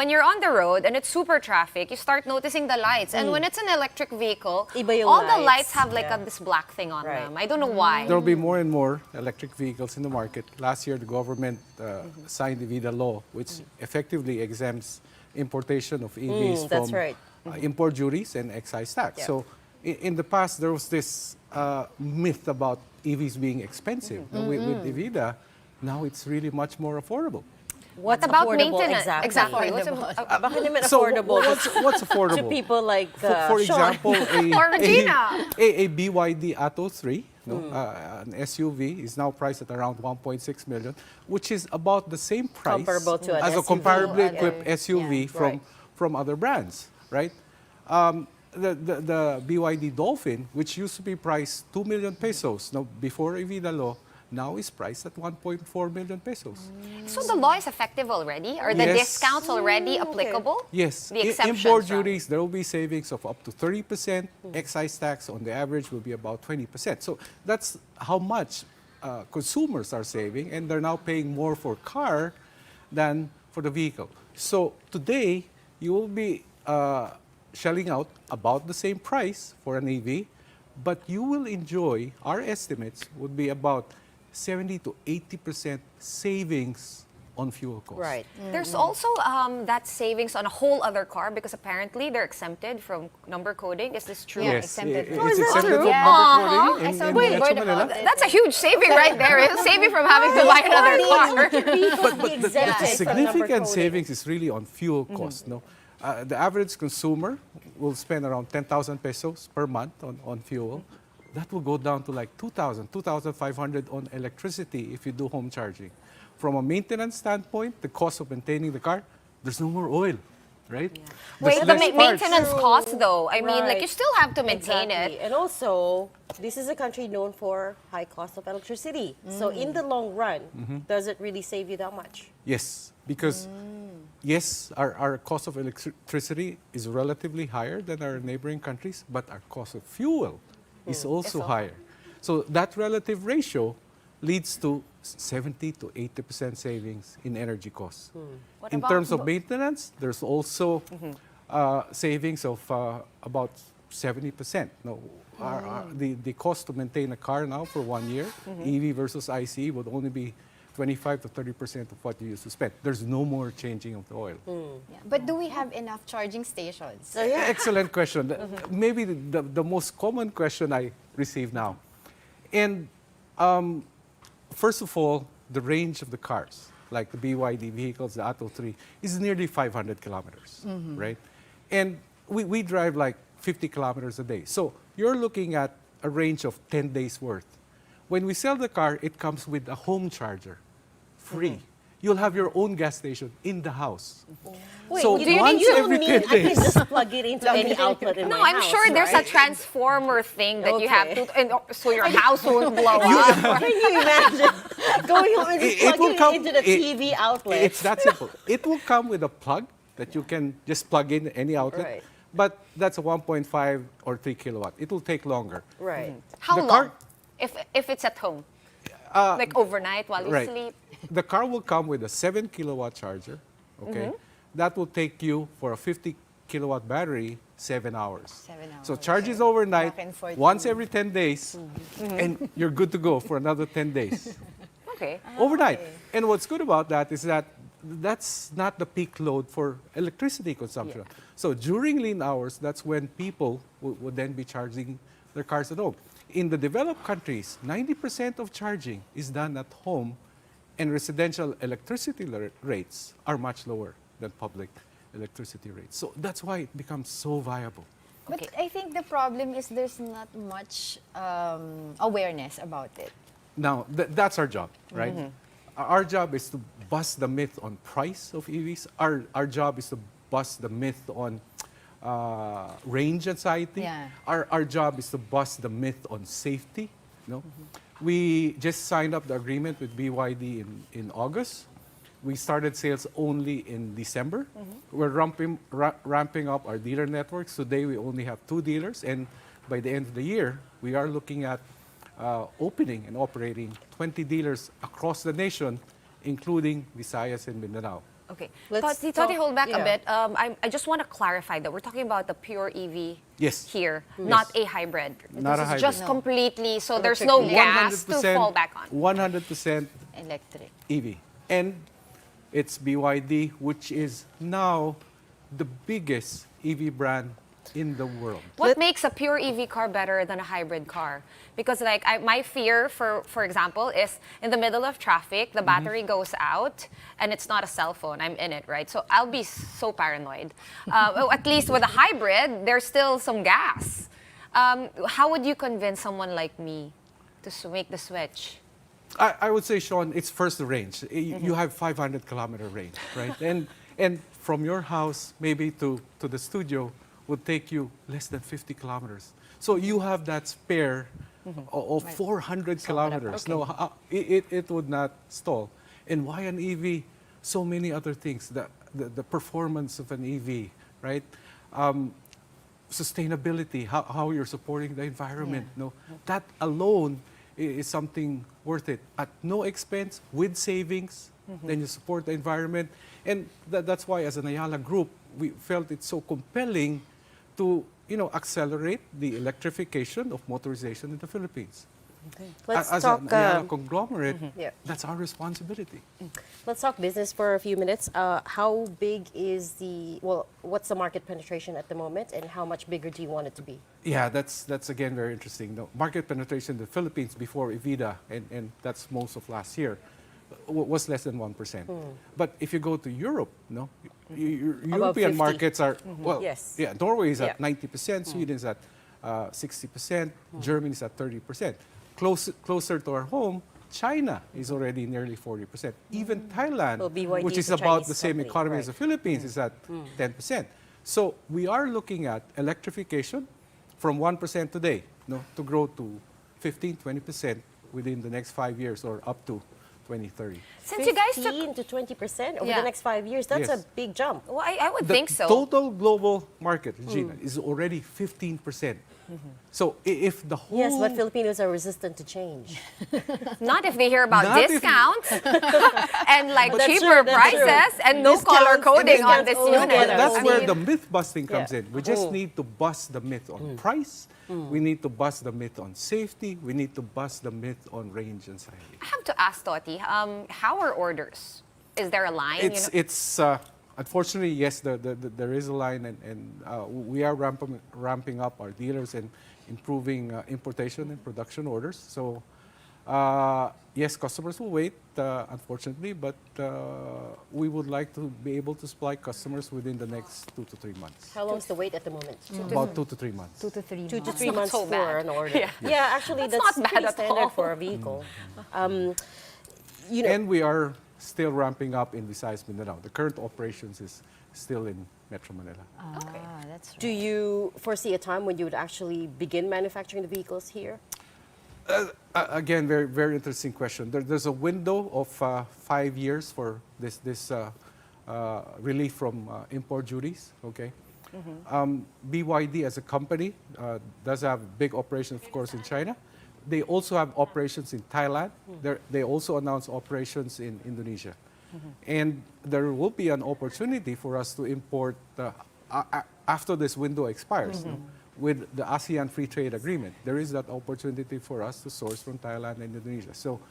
when you're on the road and it's super traffic, you start noticing the lights. And when it's an electric vehicle, Iba yung all the lights. lights have like Yeah. this black thing on Right. them. I don't know why. There will be more and more electric vehicles in the market. Last year, the government signed the VIDA law, which effectively exempts importation of EVs that's from right. import duties and excise tax. Yeah. So in the past, there was this myth about EVs being expensive. With the VIDA, now it's really much more affordable. What's About affordable maintenance. exactly? What's Bakit naman So affordable what's affordable? to people like For Sean? example, Or Regina. a BYD Atto 3, an SUV, is now priced at around 1.6 million, which is about the same price Comparable to an as a SUV. comparably Okay. equipped SUV Yeah. from, Right. from other brands, right? The BYD Dolphin, which used to be priced 2 million pesos, now before Evida law, now is priced at 1.4 million pesos. So the law is effective already? Are the Yes. discounts already applicable? Yes, The exceptions, import rather. duties, there will be savings of up to 30%. Excise tax on the average will be about 20%. So that's how much consumers are saving, and they're now paying more for car than for the vehicle. So today, you will be shelling out about the same price for an EV, but you will enjoy, our estimates would be about 70 to 80% savings on fuel costs. Right. There's also that savings on a whole other car because apparently they're exempted from number coding. Is this true? Yes, exempted. it's Oh, is that exempted true? from Yeah. number coding I in saw Metro word Manila. about it. That's a huge saving right there. It's saving from having to buy another car. But the The significant savings is really on fuel costs. No, the average consumer will spend around 10,000 pesos per month on fuel. That will go down to like 2,000, 2,500 on electricity if you do home charging. From a maintenance standpoint, the cost of maintaining the car, there's no more oil, right? Wait, There's the less parts. maintenance cost though. I mean, like Right. you still have to maintain Exactly. it. And also, this is a country known for high cost of electricity. So in the long run, does it really save you that much? Yes, because yes, our cost of electricity is relatively higher than our neighboring countries, but our cost of fuel is also higher. So that relative ratio leads to 70 to 80% savings in energy costs. What In about terms of maintenance, there's also savings of about 70%. No, the cost to maintain a car now for 1 year, EV versus ICE, would only be 25 to 30% of what you used to spend. There's no more changing of the oil. Yeah. But do we have enough charging stations? So yeah. Excellent question. Maybe the most common question I receive now. And first of all, the range of the cars, like the BYD vehicles, the Atto 3, is nearly 500 kilometers, right? And we drive like 50 kilometers a day. So you're looking at a range of 10 days worth. When we sell the car, it comes with a home charger, free. You'll have your own gas station in the house. Wait, So you once don't every mean 10 I can days. just plug it into any outlet in No, my I'm house, sure there's a right? transformer thing that you have Okay. to, and so your house won't blow up. Can you imagine going home and just It will plugging come- it into the it- TV outlet? It's that simple. It will come with a plug that you can just plug in any outlet. Right. But that's a 1.5 or 3 kilowatt. It will take longer. Right. How The long? car- If it's at home? Like overnight while you Right. sleep? The car will come with a 7 kilowatt charger. Okay, that will take you for a 50 kilowatt battery 7 hours. 7 hours. So charges overnight, Back and forth. once every 10 days, and you're good to go for another 10 days. Okay. Overnight. And what's good about that is that that's not the peak load for electricity consumption. So during lean hours, that's when people would then be charging their cars at home. In the developed countries, 90% of charging is done at home, and residential electricity rates are much lower than public electricity rates. So that's why it becomes so viable. But I think the problem is there's not much awareness about it. Now, that's our job, right? Our job is to bust the myth on price of EVs. Our job is to bust the myth on range anxiety. Yeah. Our job is to bust the myth on safety. No? We just signed up the agreement with BYD in August. We started sales only in December. We're ramping up our dealer networks. Today we only have 2 dealers, and by the end of the year, we are looking at opening and operating 20 dealers across the nation, including Visayas and Mindanao. Okay. Let's Toti, talk- hold back a yeah. bit. I just want to clarify that we're talking about the pure EV Yes. here, Yes. not a hybrid. Not this a is hybrid. just No. completely, so there's Electric no gas to 100%, fall back on. 100% Electric. EV. And it's BYD, which is now the biggest EV brand in the world. What makes a pure EV car better than a hybrid car? Because like my fear, for example, is in the middle of traffic, the battery goes out, and it's not a cell phone. I'm in it, right? So I'll be so paranoid. At least with a hybrid, there's still some gas. How would you convince someone like me to make the switch? I would say, Sean, it's first the range. You have 500-kilometer range, right? And from your house maybe to the studio would take you less than 50 kilometers. So you have that spare of 400 kilometers. Okay. No, it would not stall. And why an EV? So many other things. The performance of an EV, right? Sustainability, how you're supporting the environment. Yeah. No, that alone is something worth it at no expense with savings. Then you support the environment, and that's why, as an Ayala Group, we felt it's so compelling to accelerate the electrification of motorization in the Philippines. Let's As talk. an Ayala conglomerate, Yeah. that's our responsibility. Let's talk business for a few minutes. How big is what's the market penetration at the moment, and how much bigger do you want it to be? Yeah, that's again very interesting. The market penetration in the Philippines before Evida, and that's most of last year, was less than 1%. But if you go to Europe, European 50. markets are, well, Yes. yeah, Norway is at Yeah. 90%, Sweden is at 60%, Germany is at 30%. Closer to our home, China is already nearly 40%. Even Thailand, Well, BYD which is is a about Chinese the same company, economy as right. the Philippines, is at 10%. So we are looking at electrification from 1% today, to grow to 15, 20% within the next 5 years or up to 2030. Since you guys took 15 to 20% over Yeah. the next 5 years. That's Yes. a big jump. well, I would The think so. total global market, Regina, is already 15%. So if the whole... Yes, but Filipinos are resistant to change. Not if they hear about Not if- discounts and like That's cheaper true, that's true. prices and no color Discounts- coding on discounts this all unit. together. That's I where mean, the myth busting comes Yeah. in. We just need to bust the myth on price. We need to bust the myth on safety. We need to bust the myth on range anxiety. I have to ask Toti, how are orders? Is there a line? It's unfortunately, yes, there is a line, and we are ramping up our dealers and improving importation and production orders. So yes, customers will wait, unfortunately, but we would like to be able to supply customers within the next 2 to 3 months. How long is the wait at the moment? About 2 to 3 months. 2 to 3 2 to months. 3 not months so for bad. an order. Yeah. Actually, That's that's not bad pretty at standard all. for a vehicle. And we are still ramping up in Visayas, Mindanao. The current operations is still in Metro Manila. Ah, that's right. Do you foresee a time when you would actually begin manufacturing the vehicles here? Again, very, very interesting question. There's a window of 5 years for this relief from import duties. Okay, BYD as a company does have big operations, of course, in China. They also have operations in Thailand. They also announced operations in Indonesia, and there will be an opportunity for us to import after this window expires. With the ASEAN Free Trade Agreement, there is that opportunity for us to source from Thailand and Indonesia. So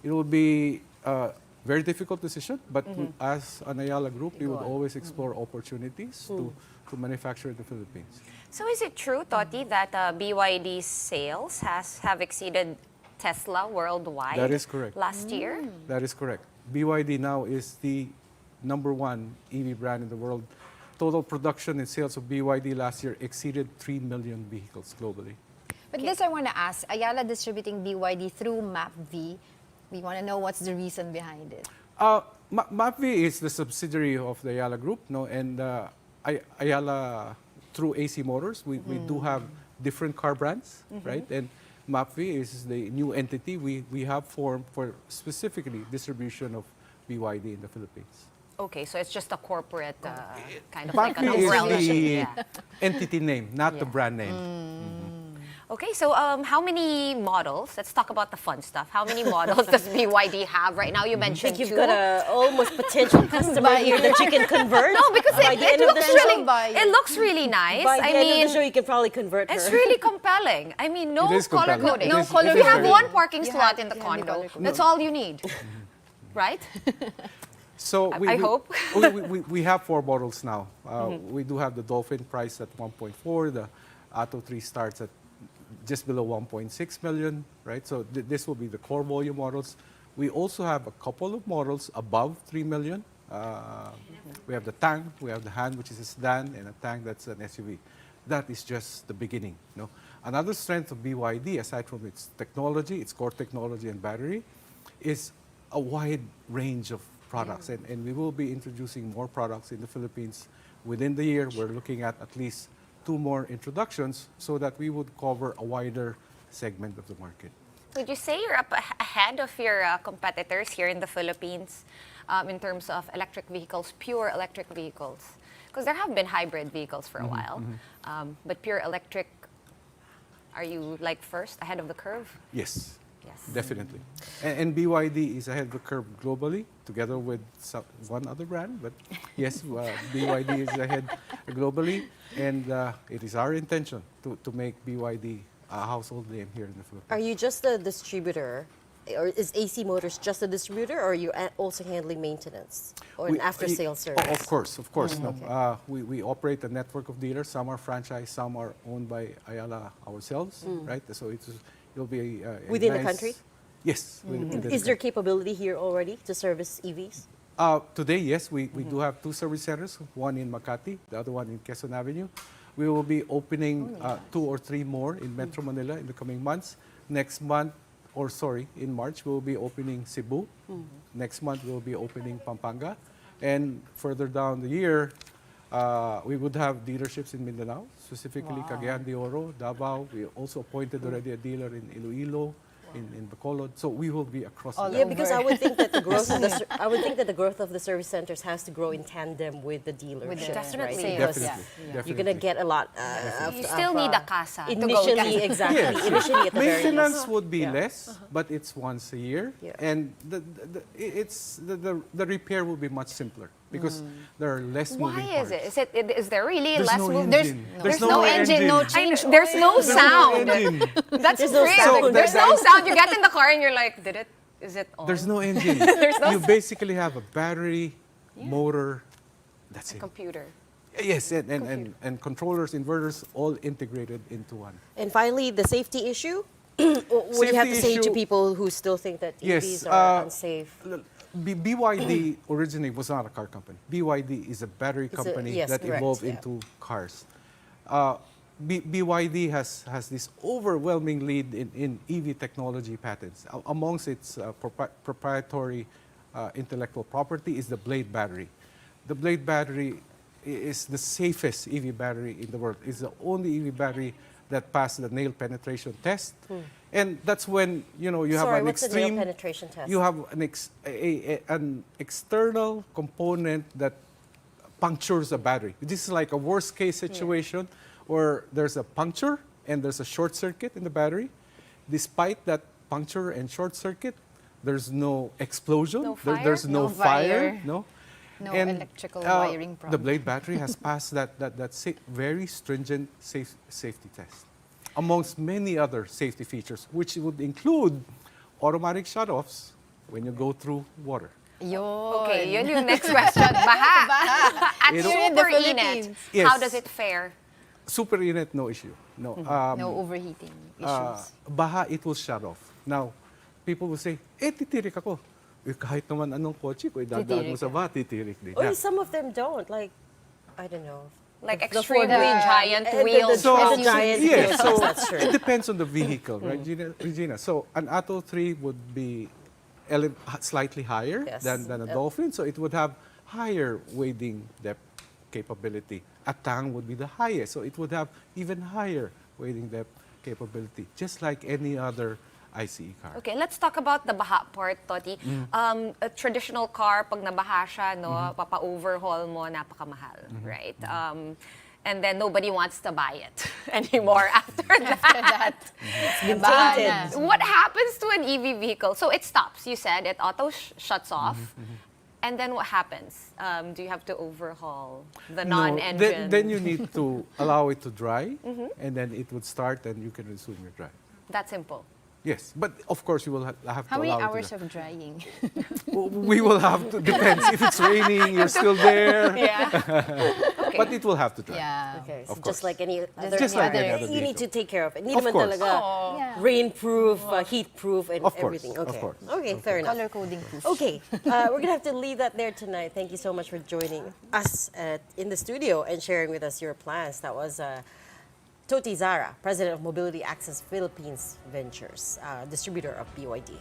it will be a very difficult decision, but as an Ayala Group, we would always explore opportunities to manufacture in the Philippines. So is it true, Toti, that BYD's sales have exceeded Tesla worldwide? That is correct. Last year? That is correct. BYD now is the #1 EV brand in the world. Total production and sales of BYD last year exceeded 3 million vehicles globally. But this I want to ask, Ayala distributing BYD through MAPVI, we want to know what's the reason behind it. MAPVI is the subsidiary of the Ayala Group, and Ayala through AC Motors, we do have different car brands, right? And MAPVI is the new entity we have formed for specifically distribution of BYD in the Philippines. Okay, so it's just a corporate kind of like an MAPVI umbrella. is the Yeah. entity name, not the brand name. Okay, so how many models? Let's talk about the fun stuff. How many models does BYD have right now? You I mentioned think you've 2. got a almost potential customer here that you can convert. No, because by the end of the show. it looks really nice. By the I end mean, of the show, you can probably convert her. it's really compelling. I mean, no It is color compelling. coding. It is- it If is you have very one good. parking You slot have- in the you have the condo, color coding. that's all you need, right? So I hope. we have 4 models now. We do have the Dolphin priced at 1.4. The Atto 3 starts at just below 1.6 million, right? So this will be the core volume models. We also have a couple of models above 3 million. We have the Tang, we have the Han, which is a sedan, and a Tang that's an SUV. That is just the beginning. Another strength of BYD, aside from its technology, its core technology and battery, is a wide range of products. And we will be introducing more products in the Philippines within the year. We're looking at least 2 more introductions so that we would cover a wider segment of the market. Would you say you're up ahead of your competitors here in the Philippines in terms of electric vehicles, pure electric vehicles? Because there have been hybrid vehicles for a while, but pure electric, are you like first, ahead of the curve? Yes. Yes. Definitely. And BYD is ahead of the curve globally, together with one other brand. But yes, BYD is ahead globally. And it is our intention to make BYD a household name here in the Philippines. Are you just a distributor? Or is AC Motors just a distributor, or are you also handling maintenance or an after-sales service? Of course. No. We operate a network of dealers. Some are franchise, some are owned by Ayala ourselves, right? So it'll be Within the nice- country? Yes. Within the Is there capability here already to service EVs? Today, yes, we do have 2 service centers, one in Makati, the other one in Quezon Avenue. We will be opening 2 or 3 more in Metro Manila in the coming months. In March, we'll be opening Cebu. Next month, we'll be opening Pampanga. And further down the year, we would have dealerships in Mindanao, specifically Cagayan de Oro, Davao. We also appointed already a dealer in Iloilo, in Bacolod. So we will be across the Yeah, because I would think that the growth of the growth of the service centers has to grow in tandem with the dealerships, Definitely. right? Sales, Because Definitely. you're gonna get a lot. You still need a casa to go Initially, with. exactly. Yes. Initially, at the very Maintenance least. would be less, but it's once a year, Yeah. and the repair will be much simpler because there are less moving Why is parts. it? Is there really There's less no movement? engine. There's no engine, no engine. change. There's no sound. engine. That's There's no great. sound. There's no sound. You get in the car and you're like, is it on? There's no engine. You basically have a battery, motor, that's it. computer. Yes, and controllers, inverters, all integrated into one. And finally, the safety issue. What do you have to say to issue- people who still think that Yes, EVs are unsafe? BYD originally was not a car company. BYD is a battery company yes, that correct, evolved yeah. into cars. BYD has this overwhelming lead in EV technology patents. Amongst its proprietary intellectual property is the Blade battery. The Blade battery is the safest EV battery in the world. It's the only EV battery that passed the nail penetration test. And that's when you have Sorry, an what's the extreme nail penetration test? You have an external component that punctures a battery. This is like a worst case situation where there's a puncture and there's a short circuit in the battery. Despite that puncture and short circuit, there's no explosion. No There's fire? no No fire. fire. No. No And, electrical wiring The problem. Blade battery has passed that very stringent safety test, amongst many other safety features, which would include automatic shutoffs when you go through water. Okay, yun yung next question. Baha. At It- Here in the super init, Philippines. Yes. how does it fare? Super init, no issue. No. No overheating issues. Baha, it will shut off. Now, people will say, titirik ako. Kahit naman anong kotse ko, idadaan mo Titirik sa baha, titirik din. Well, some of them don't. Like, I don't know. Like The extremely Ford- giant and the- wheels. So, from- the giant yeah, wheels, so that's true. it depends on the vehicle, right, Regina? So an Atto 3 would be slightly higher Yes. than a Yep. Dolphin, so it would have higher wading depth capability. A Tang would be the highest, so it would have even higher wading depth capability, just like any other ICE car. Okay, let's talk about the baha part, Toti. A traditional car, pag nabaha siya, no, papa-overhaul mo, napakamahal, right? and then nobody wants to buy it anymore after that. After that, Been Bahala tainted. na. What happens to an EV vehicle? So it stops, you said, it auto shuts off. And then what happens? Do you have to overhaul the No, non-engine? then you need to allow it to dry, and then it would start, and you can resume your drive. That simple. Yes, but of course you will have How to many allow hours it to of drying? dry. We will have to, depends. If it's raining, you're still there, Yeah. but it will have to dry. Yeah. Okay, so Of just course. like any other, Just like any other other you need to vehicle. take care of it. Need Of naman course. talaga Yeah. rain-proof, heat-proof, and Of course, everything. of Okay. course. Okay, fair enough. Color coding proof. Okay, we're gonna have to leave that there tonight. Thank you so much for joining us in the studio and sharing with us your plans. That was Toti Zara, President of Mobility Access Philippines Ventures, distributor of BYD.